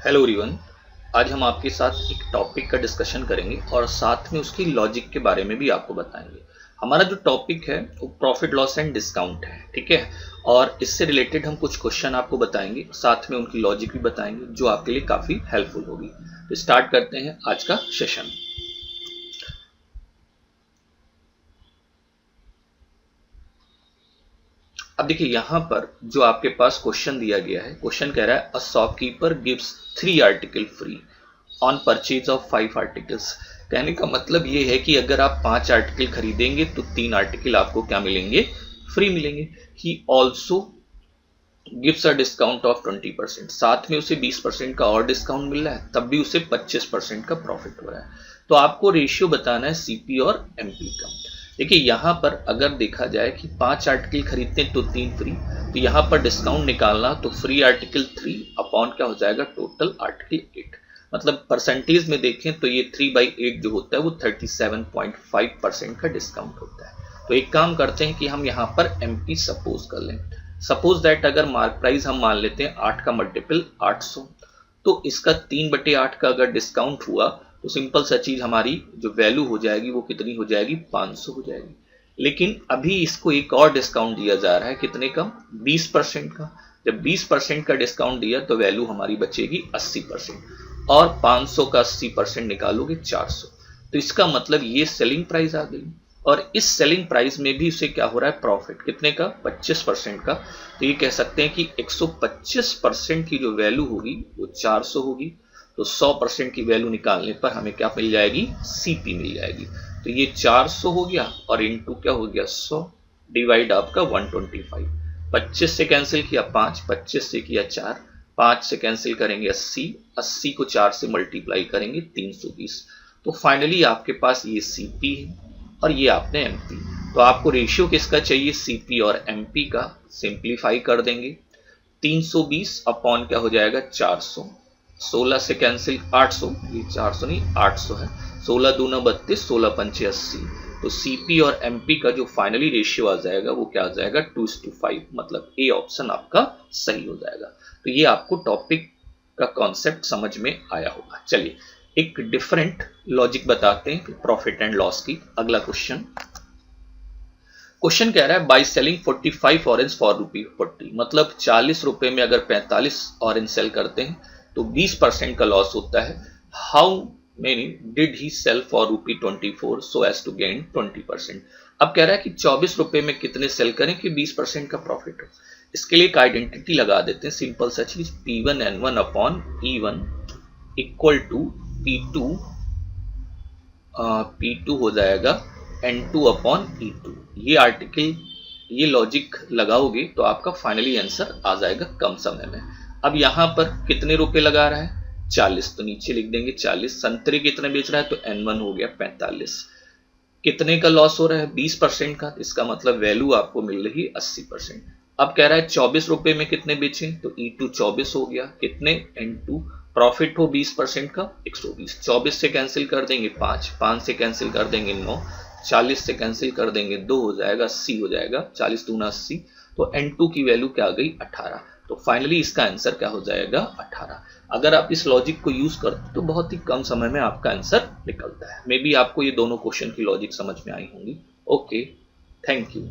Hello everyone. आज हम आपके साथ एक टॉपिक का डिस्कशन करेंगे और साथ में उसकी लॉजिक के बारे में भी आपको बताएंगे। हमारा जो टॉपिक है वो प्रॉफिट लॉस एंड डिस्काउंट है, ठीक है। और इससे रिलेटेड हम कुछ क्वेश्चन आपको बताएंगे, साथ में उनकी लॉजिक भी बताएंगे जो आपके लिए काफ़ी हेल्पफुल होगी। तो स्टार्ट करते हैं आज का सेशन। अब देखिए यहाँ पर जो आपके पास क्वेश्चन दिया गया है, क्वेश्चन कह रहा है a shopkeeper gives 3 article free on purchase of 5 articles. कहने का मतलब ये है कि अगर आप 5 आर्टिकल खरीदेंगे तो 3 आर्टिकल आपको क्या मिलेंगे, फ्री मिलेंगे। He also gives a discount of 20%, साथ में उसे 20% का और डिस्काउंट मिल रहा है, तब भी उसे 25% का प्रॉफिट हो रहा है। तो आपको रेशियो बताना है सीपी और एमपी का। देखिए यहाँ पर अगर देखा जाए कि 5 आर्टिकल खरीदते हैं तो 3 फ्री, तो यहाँ पर डिस्काउंट निकालना तो फ्री आर्टिकल 3 अपॉन क्या हो जाएगा, टोटल आर्टिकल 8। मतलब परसेंटेज में देखें तो ये 3/8 जो होता है वो 37.5% का डिस्काउंट होता है। तो एक काम करते हैं कि हम यहाँ पर एमपी सपोज कर लें। सपोज दैट अगर मार्क प्राइस हम मान लेते हैं 8 का मल्टीपल 800, तो इसका 3/8 का अगर डिस्काउंट हुआ तो सिंपल सा चीज हमारी जो वैल्यू हो जाएगी वो कितनी हो जाएगी, 500 हो जाएगी। लेकिन अभी इसको एक और डिस्काउंट दिया जा रहा है, कितने का, 20% का। जब 20% का डिस्काउंट दिया तो वैल्यू हमारी बचेगी 80%, और 500 का 80% निकालोगे 400। तो इसका मतलब ये सेलिंग प्राइस आ गई, और इस सेलिंग प्राइस में भी उसे क्या हो रहा है, प्रॉफिट कितने का, 25% का। तो ये कह सकते हैं कि 125% की जो वैल्यू होगी वो 400 होगी। तो 100% की वैल्यू निकालने पर हमें क्या मिल जाएगी, सीपी मिल जाएगी। तो ये 400 हो गया और इनटू क्या हो गया 100 डिवाइड आपका 125। 25 से कैंसिल किया 5, 25 से किया 4, 5 से कैंसिल करेंगे 80, 80 को 4 से मल्टीप्लाई करेंगे 320। तो फाइनली आपके पास ये सीपी है और ये आपने एमपी। तो आपको रेशियो किसका चाहिए, सीपी और एमपी का। सिंप्लीफाई कर देंगे, 320 अपॉन क्या हो जाएगा 400, 16 से कैंसिल 800, ये 400 नहीं 800 है, 16 दूना 32, 16 पंचे 80। तो सीपी और एमपी का जो फाइनली रेशियो आ जाएगा वो क्या आ जाएगा, 2:5। मतलब ए ऑप्शन आपका सही हो जाएगा। तो ये आपको टॉपिक का कॉन्सेप्ट समझ में आया होगा। चलिए एक डिफरेंट लॉजिक बताते हैं प्रॉफिट एंड लॉस की। अगला क्वेश्चन कह रहा है बाय सेलिंग 45 ऑरेंज फॉर ₹40, मतलब 40 रुपए में अगर 45 ऑरेंज सेल करते हैं तो 20% का लॉस होता है। How many did he sell for ₹24 so as to gain 20%। अब कह रहा है कि 24 रुपए में कितने सेल करें कि 20% का प्रॉफिट हो। इसके लिए एक आइडेंटिटी लगा देते हैं, सिंपल सा चीज, P1N1 upon E1 equal to P2 हो जाएगा N2 अपॉन E2। ये आर्टिकल, ये लॉजिक लगाओगे तो आपका फाइनली आंसर आ जाएगा कम समय में। अब यहां पर कितने रुपए लगा रहा है, 40, तो नीचे लिख देंगे 40। संतरे कितने बेच रहा है, तो N1 हो गया 45। कितने का लॉस हो रहा है, 20% का, इसका मतलब वैल्यू आपको मिल रही है 80%। अब कह रहा है 24 रुपए में कितने बेचे, तो E2 24 हो गया, कितने, N2, प्रॉफिट हो 20% का 120। 24 से कैंसिल कर देंगे 5, 5 से कैंसिल कर देंगे 9, 40 से कैंसिल कर देंगे 2 हो जाएगा, 80 हो जाएगा, 40 दूना 80। तो N2 की वैल्यू क्या आ गई, 18। तो फाइनली इसका आंसर क्या हो जाएगा, 18। अगर आप इस लॉजिक को यूज करते तो बहुत ही कम समय में आपका आंसर निकलता है। मे बी आपको ये दोनों क्वेश्चन की लॉजिक समझ में आई होंगी। Okay, thank you.